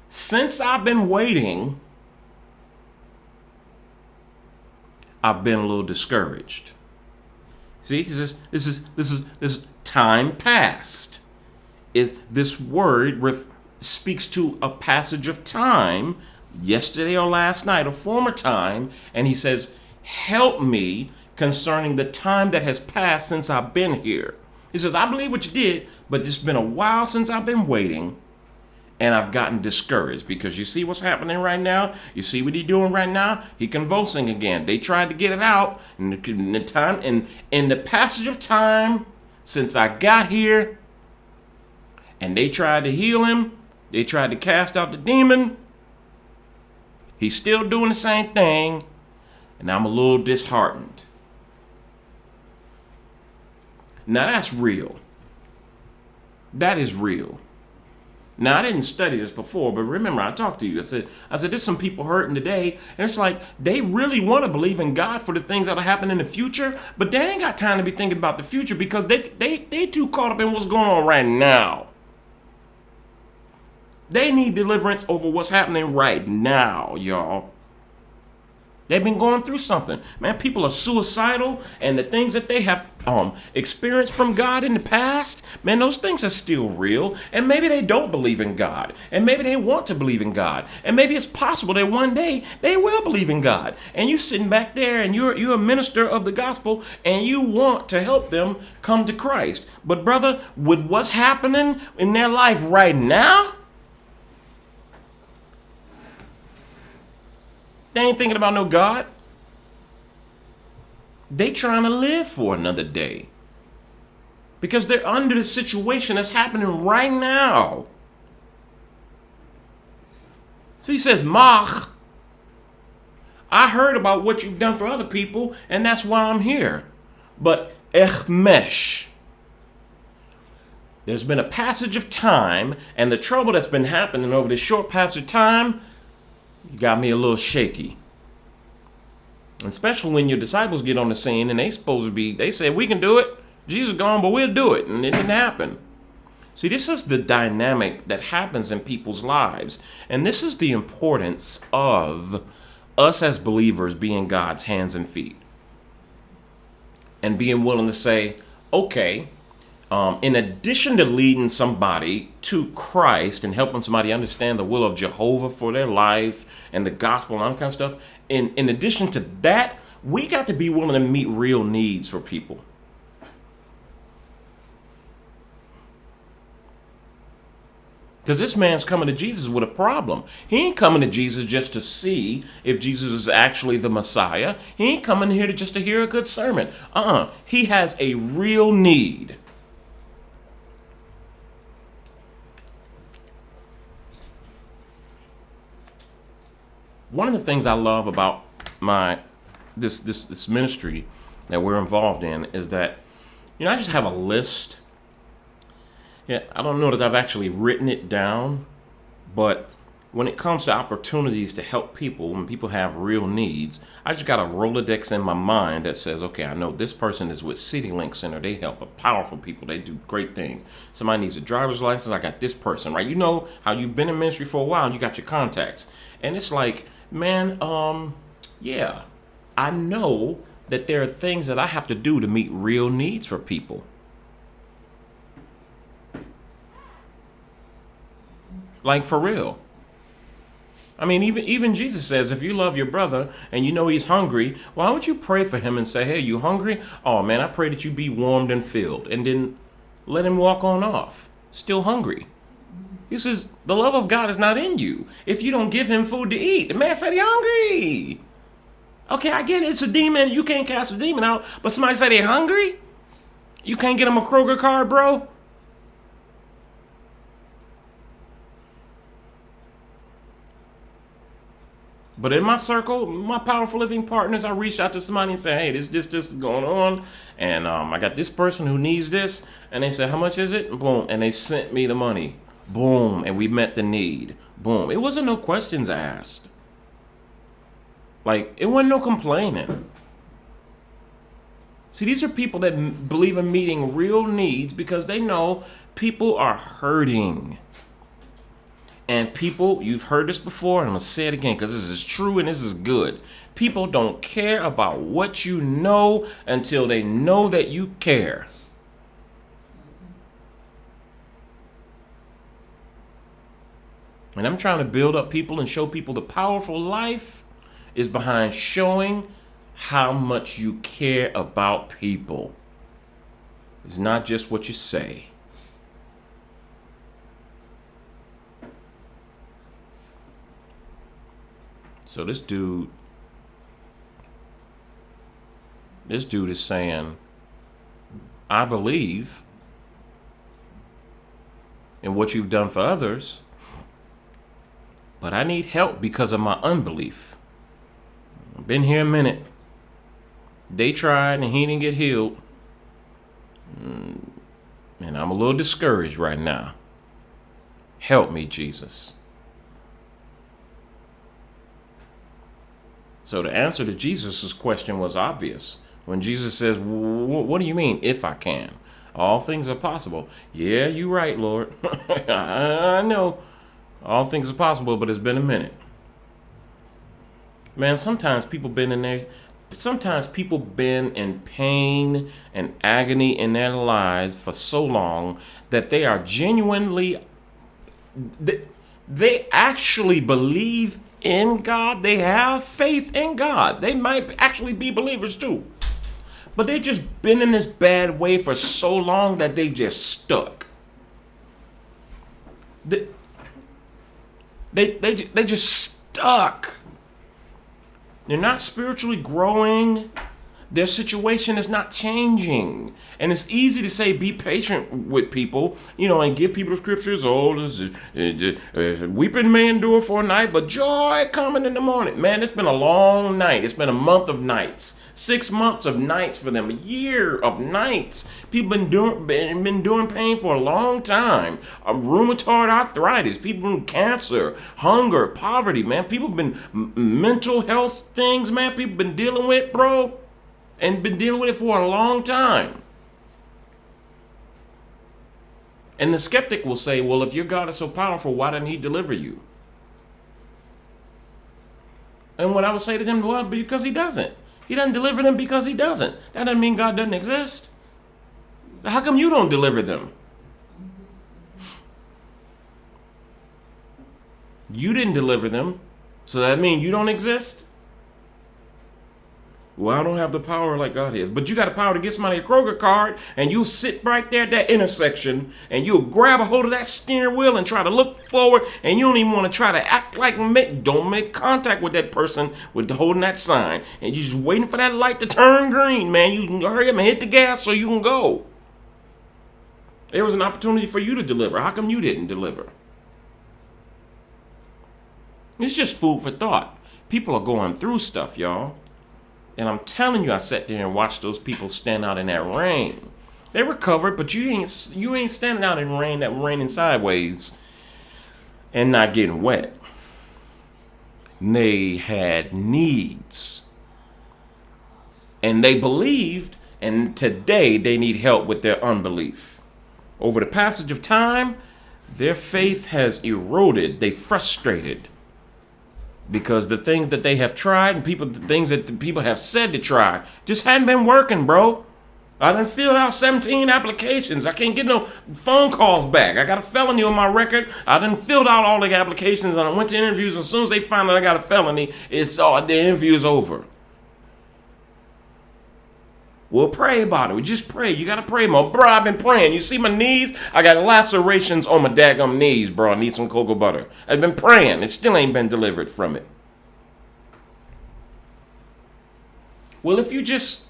since I've been waiting, I've been a little discouraged. See, this is time past. This word speaks to a passage of time, yesterday or last night, a former time, and he says, help me concerning the time that has passed since I've been here. He says, I believe what you did, but it's been a while since I've been waiting, and I've gotten discouraged because you see what's happening right now? You see what he's doing right now? He convulsing again. They tried to get it out in the passage of time since I got here, and they tried to heal him. They tried to cast out the demon. He's still doing the same thing, and I'm a little disheartened. Now that's real. That is real. Now, I didn't study this before, but remember, I talked to you. I said, there's some people hurting today, and it's like they really want to believe in God for the things that'll happen in the future, but they ain't got time to be thinking about the future because they too caught up in what's going on right now. They need deliverance over what's happening right now, y'all. They've been going through something. Man, people are suicidal, and the things that they have experienced from God in the past, man, those things are still real. And maybe they don't believe in God. And maybe they want to believe in God. And maybe it's possible that one day they will believe in God. And you're sitting back there, and you're a minister of the gospel, and you want to help them come to Christ. But brother, with what's happening in their life right now, they ain't thinking about no God. They trying to live for another day because they're under the situation that's happening right now. So he says, Mach, I heard about what you've done for other people, and that's why I'm here. But Echmesh, there's been a passage of time, and the trouble that's been happening over this short passage of time got me a little shaky. Especially when your disciples get on the scene and they say, we can do it. Jesus is gone, but we'll do it. And it didn't happen. See, this is the dynamic that happens in people's lives. And this is the importance of us as believers being God's hands and feet. And being willing to say, okay, in addition to leading somebody to Christ and helping somebody understand the will of Jehovah for their life and the gospel and all that kind of stuff, in addition to that, we got to be willing to meet real needs for people. Because this man's coming to Jesus with a problem. He ain't coming to Jesus just to see if Jesus is actually the Messiah. He ain't coming here just to hear a good sermon. He has a real need. One of the things I love about this ministry that we're involved in is that, I just have a list. Yeah, I don't know that I've actually written it down, but when it comes to opportunities to help people, when people have real needs, I just got a Rolodex in my mind that says, okay, I know this person is with CityLink Center. They help powerful people. They do great things. Somebody needs a driver's license. I got this person, right? You know how you've been in ministry for a while and you got your contacts. And it's like, man, yeah, I know that there are things that I have to do to meet real needs for people. Like, for real. I mean, even Jesus says, if you love your brother and you know he's hungry, why would you pray for him and say, hey, you hungry? Oh, man, I pray that you be warmed and filled. And then let him walk on off, still hungry. He says, the love of God is not in you if you don't give him food to eat. The man said he's hungry. Okay, I get it. It's a demon. You can't cast a demon out. But somebody said they're hungry? You can't get him a Kroger card, bro? But in my circle, my powerful living partners, I reached out to somebody and said, hey, this is going on. And I got this person who needs this. And they said, how much is it? Boom. And they sent me the money. Boom. And we met the need. Boom. It wasn't no questions asked. Like, it wasn't no complaining. See, these are people that believe in meeting real needs because they know people are hurting. And people, you've heard this before, and I'm going to say it again because this is true and this is good. People don't care about what you know until they know that you care. And I'm trying to build up people and show people the powerful life is behind showing how much you care about people. It's not just what you say. So this dude is saying, I believe in what you've done for others, but I need help because of my unbelief. I've been here a minute. They tried and he didn't get healed. And I'm a little discouraged right now. Help me, Jesus. So the answer to Jesus' question was obvious. When Jesus says, what do you mean, if I can? All things are possible. Yeah, you're right, Lord. I know. All things are possible, but it's been a minute. Man, sometimes people been in pain and agony in their lives for so long that they are genuinely, they actually believe in God. They have faith in God. They might actually be believers too. But they just been in this bad way for so long that they just stuck. They just stuck. They're not spiritually growing. Their situation is not changing. And it's easy to say, be patient with people, and give people the scriptures. Oh, this is weeping may endure for a night, but joy coming in the morning. Man, it's been a long night. It's been a month of nights. 6 months of nights for them. A year of nights. People been doing pain for a long time. Rheumatoid arthritis. People with cancer, hunger, poverty, man. People been mental health things, man. People been dealing with, bro. And been dealing with it for a long time. And the skeptic will say, well, if your God is so powerful, why didn't he deliver you? And what I would say to them, well, because he doesn't. He doesn't deliver them because he doesn't. That doesn't mean God doesn't exist. How come you don't deliver them? You didn't deliver them, so that means you don't exist? Well, I don't have the power like God has. But you got the power to get somebody a Kroger card, and you sit right there at that intersection, and you'll grab a hold of that steering wheel and try to look forward, and you don't even want to try to act like don't make contact with that person with holding that sign. And you're just waiting for that light to turn green, man. You can hurry up and hit the gas so you can go. There was an opportunity for you to deliver. How come you didn't deliver? It's just food for thought. People are going through stuff, y'all. And I'm telling you, I sat there and watched those people stand out in that rain. They recovered, but you ain't standing out in rain that raining sideways and not getting wet. They had needs. And they believed, and today they need help with their unbelief. Over the passage of time, their faith has eroded. They frustrated. Because the things that they have tried and the things that the people have said to try just hadn't been working, bro. I done filled out 17 applications. I can't get no phone calls back. I got a felony on my record. I done filled out all the applications and I went to interviews. And as soon as they find out I got a felony, the interview is over. We'll pray about it. We just pray. You got to pray more. Bro, I've been praying. You see my knees? I got lacerations on my daggum knees, bro. I need some cocoa butter. I've been praying. It still ain't been delivered from it. Well, if you just,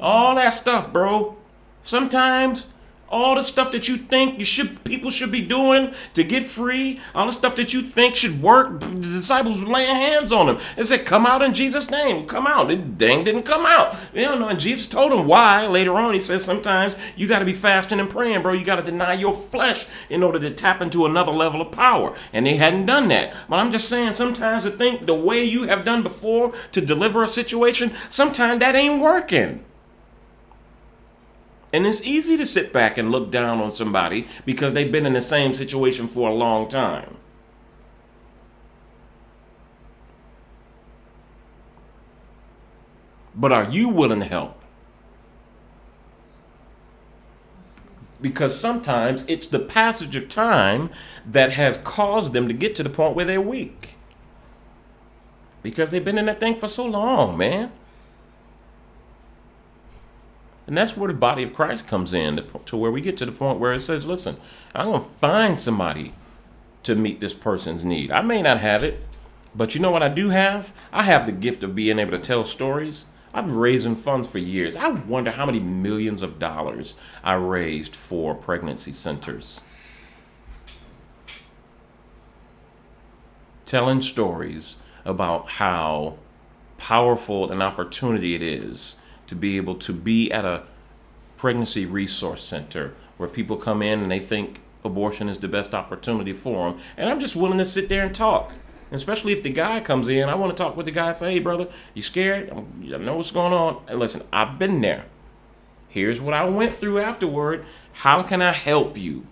all that stuff, bro. Sometimes all the stuff that you think people should be doing to get free, all the stuff that you think should work, the disciples were laying hands on them. They said, come out in Jesus' name. Come out. It didn't come out. You know, and Jesus told them why. Later on, he says sometimes you got to be fasting and praying, bro. You got to deny your flesh in order to tap into another level of power. And they hadn't done that. But I'm just saying, sometimes I think the way you have done before to deliver a situation, sometimes that ain't working. And it's easy to sit back and look down on somebody because they've been in the same situation for a long time. But are you willing to help? Because sometimes it's the passage of time that has caused them to get to the point where they're weak. Because they've been in that thing for so long, man. And that's where the body of Christ comes in, to where we get to the point where it says, listen, I'm going to find somebody to meet this person's need. I may not have it, but you know what I do have? I have the gift of being able to tell stories. I've been raising funds for years. I wonder how many millions of dollars I raised for pregnancy centers. Telling stories about how powerful an opportunity it is to be able to be at a pregnancy resource center where people come in and they think abortion is the best opportunity for them. And I'm just willing to sit there and talk. And especially if the guy comes in, I want to talk with the guy and say, hey, brother, you scared? I know what's going on. And listen, I've been there. Here's what I went through afterward. How can I help you?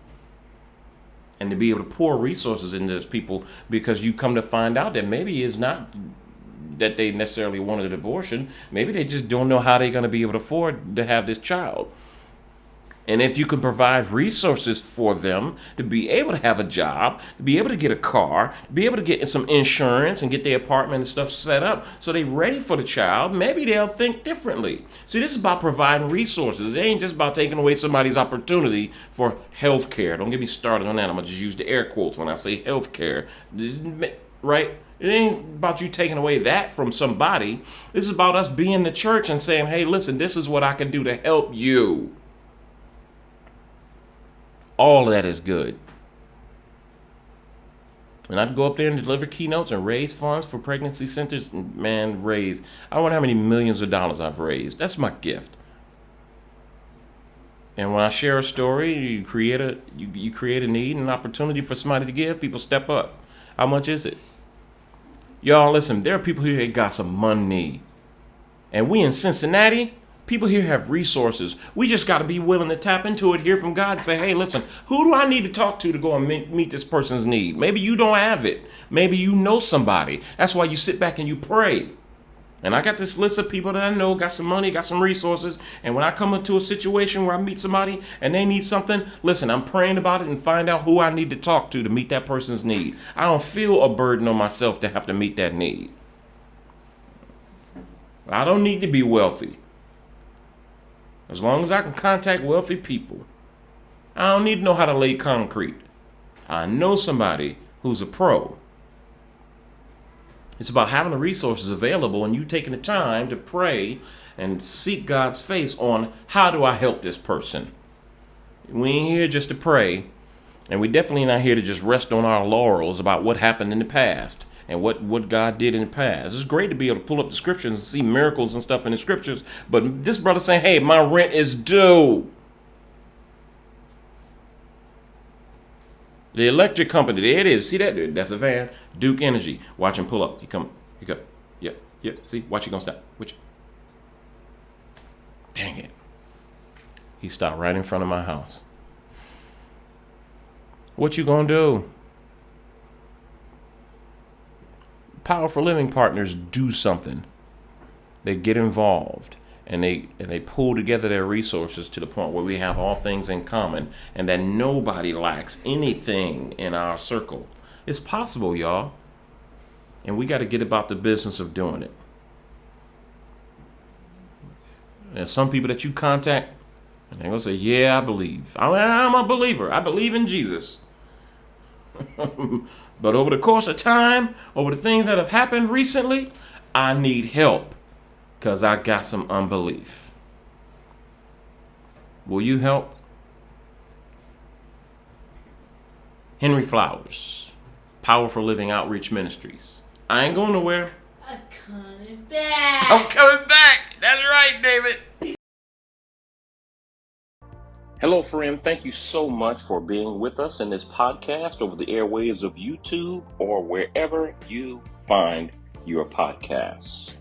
And to be able to pour resources into those people, because you come to find out that maybe it's not that they necessarily wanted an abortion. Maybe they just don't know how they're going to be able to afford to have this child. And if you can provide resources for them to be able to have a job, to be able to get a car, to be able to get some insurance and get their apartment and stuff set up so they're ready for the child, maybe they'll think differently. See, this is about providing resources. It ain't just about taking away somebody's opportunity for health care. Don't get me started on that. I'm going to just use the air quotes when I say health care. Right? It ain't about you taking away that from somebody. This is about us being the church and saying, hey, listen, this is what I can do to help you. All of that is good. And I'd go up there and deliver keynotes and raise funds for pregnancy centers. Man, I wonder how many millions of dollars I've raised. That's my gift. And when I share a story, you create a need and an opportunity for somebody to give, people step up. How much is it? Y'all, listen, there are people here that got some money. And we in Cincinnati, people here have resources. We just got to be willing to tap into it, hear from God, and say, hey, listen, who do I need to talk to go and meet this person's need? Maybe you don't have it. Maybe you know somebody. That's why you sit back and you pray. And I got this list of people that I know got some money, got some resources. And when I come into a situation where I meet somebody and they need something, listen, I'm praying about it and find out who I need to talk to meet that person's need. I don't feel a burden on myself to have to meet that need. I don't need to be wealthy. As long as I can contact wealthy people, I don't need to know how to lay concrete. I know somebody who's a pro. It's about having the resources available and you taking the time to pray and seek God's face on how do I help this person. We ain't here just to pray, and we definitely not here to just rest on our laurels about what happened in the past and what God did in the past. It's great to be able to pull up the scriptures and see miracles and stuff in the scriptures, but this brother saying, hey, my rent is due. The electric company, there it is. See that? That's a van. Duke Energy. Watch him pull up. He come. Yep. See? Watch, he gonna stop. Dang it. He stopped right in front of my house. What you gonna do? Powerful Living partners do something. They get involved and they pull together their resources to the point where we have all things in common and that nobody lacks anything in our circle. It's possible, y'all. And we got to get about the business of doing it. There's some people that you contact and they're going to say, yeah, I believe. I'm a believer. I believe in Jesus. But over the course of time, over the things that have happened recently, I need help because I got some unbelief. Will you help? Henry Flowers, Powerful Living Outreach Ministries. I ain't going nowhere. I'm coming back. I'm coming back. That's right, David. Hello, friend. Thank you so much for being with us in this podcast over the airwaves of YouTube or wherever you find your podcasts.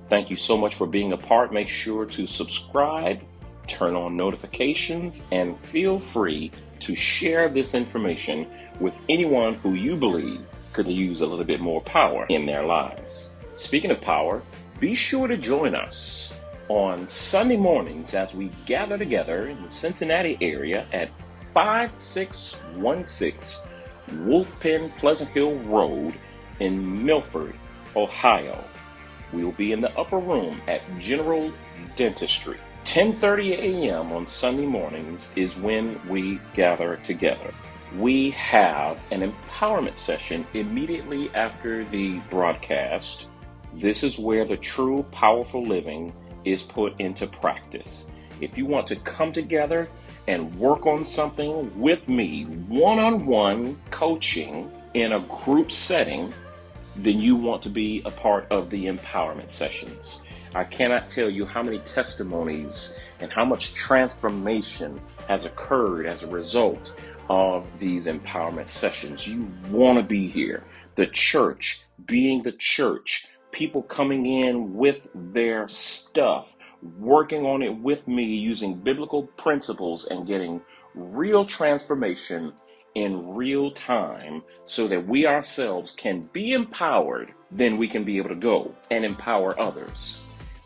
Thank you so much for being a part. Make sure to subscribe, turn on notifications, and feel free to share this information with anyone who you believe could use a little bit more power in their lives. Speaking of power, be sure to join us on Sunday mornings as we gather together in the Cincinnati area at 5616 Wolfpen Pleasant Hill Road in Milford, Ohio. We will be in the upper room at General Dentistry. 10:30 a.m. on Sunday mornings is when we gather together. We have an empowerment session immediately after the broadcast. This is where the true powerful living is put into practice. If you want to come together and work on something with me, one-on-one coaching in a group setting, then you want to be a part of the empowerment sessions. I cannot tell you how many testimonies and how much transformation has occurred as a result of these empowerment sessions. You want to be here. The church, being the church, people coming in with their stuff, working on it with me using biblical principles and getting real transformation in real time so that we ourselves can be empowered, then we can be able to go and empower others.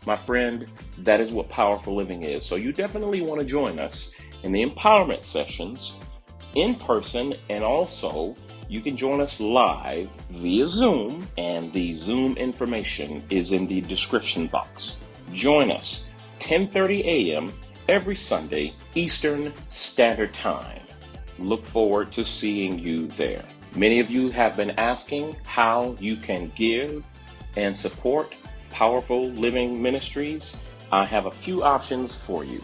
My friend, that is what powerful living is. So you definitely want to join us in the empowerment sessions in person, and also you can join us live via Zoom, and the Zoom information is in the description box. Join us 10:30 a.m. every Sunday, Eastern Standard Time. Look forward to seeing you there. Many of you have been asking how you can give and support Powerful Living Ministries. I have a few options for you.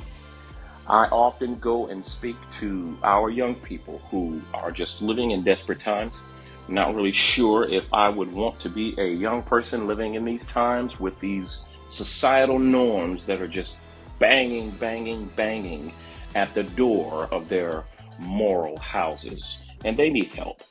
I often go and speak to our young people who are just living in desperate times. Not really sure if I would want to be a young person living in these times with these societal norms that are just banging at the door of their moral houses, and they need help.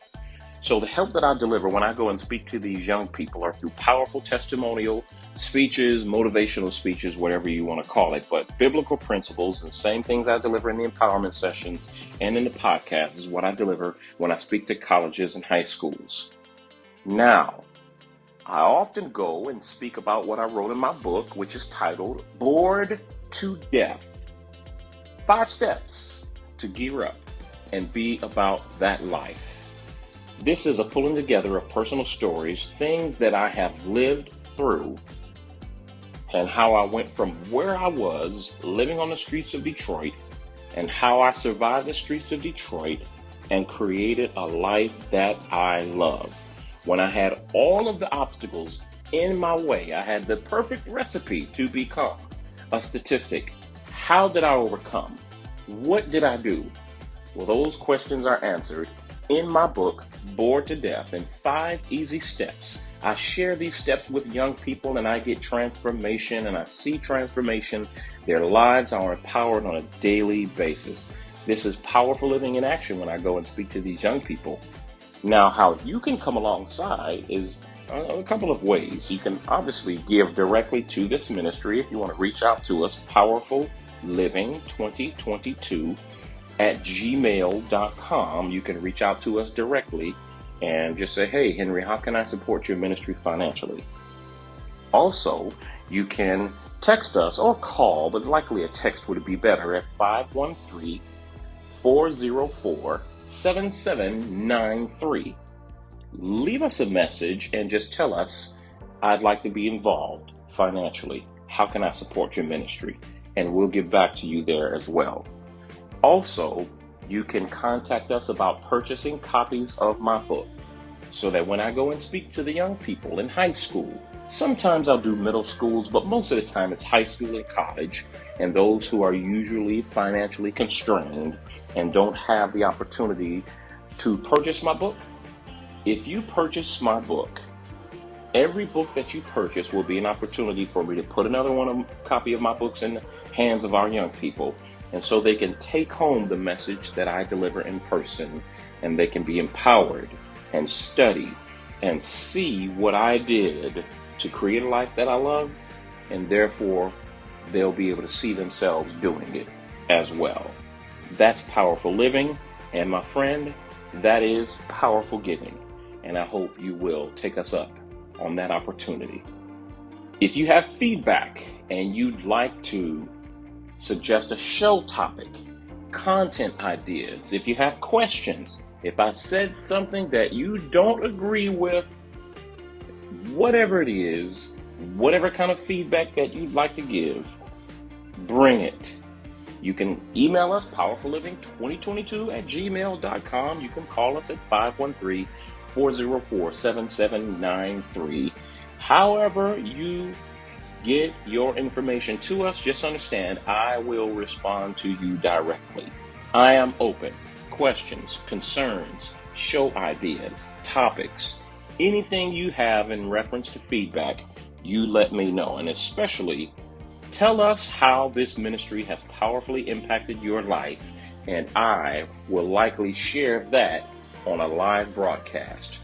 So the help that I deliver when I go and speak to these young people are through powerful testimonial speeches, motivational speeches, whatever you want to call it, but biblical principles and same things I deliver in the empowerment sessions and in the podcast is what I deliver when I speak to colleges and high schools. Now, I often go and speak about what I wrote in my book, which is titled Bored to Death. 5 steps to gear up and be about that life. This is a pulling together of personal stories, things that I have lived through, and how I went from where I was living on the streets of Detroit and how I survived the streets of Detroit and created a life that I love. When I had all of the obstacles in my way, I had the perfect recipe to become a statistic. How did I overcome? What did I do? Well, those questions are answered in my book, Bored to Death, in 5 easy steps. I share these steps with young people and I get transformation and I see transformation. Their lives are empowered on a daily basis. This is powerful living in action when I go and speak to these young people. Now, how you can come alongside is a couple of ways. You can obviously give directly to this ministry if you want to reach out to us, powerfulliving2022 @gmail.com. You can reach out to us directly and just say, hey, Henry, how can I support your ministry financially? Also, you can text us or call, but likely a text would be better, at 513-404-7793. Leave us a message and just tell us, I'd like to be involved financially. How can I support your ministry? And we'll get back to you there as well. Also, you can contact us about purchasing copies of my book, so that when I go and speak to the young people in high school, sometimes I'll do middle schools, but most of the time it's high school and college, and those who are usually financially constrained and don't have the opportunity to purchase my book. If you purchase my book, every book that you purchase will be an opportunity for me to put another copy of my books in the hands of our young people, and so they can take home the message that I deliver in person, and they can be empowered and study and see what I did to create a life that I love, and therefore they'll be able to see themselves doing it as well. That's powerful living, and my friend, that is powerful giving, and I hope you will take us up on that opportunity. If you have feedback and you'd like to suggest a show topic, content ideas, if you have questions, if I said something that you don't agree with, whatever it is, whatever kind of feedback that you'd like to give, bring it. You can email us, powerfulliving2022@gmail.com. You can call us at 513-404-7793. However you get your information to us, just understand I will respond to you directly. I am open. Questions, concerns, show ideas, topics, anything you have in reference to feedback, you let me know. And especially tell us how this ministry has powerfully impacted your life, and I will likely share that on a live broadcast.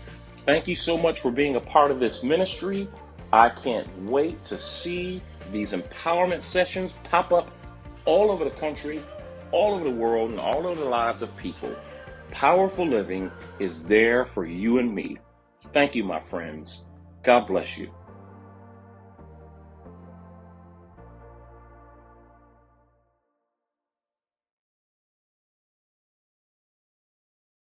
Thank you so much for being a part of this ministry. I can't wait to see these empowerment sessions pop up all over the country, all over the world, and all over the lives of people. Powerful living is there for you and me. Thank you, my friends. God bless you.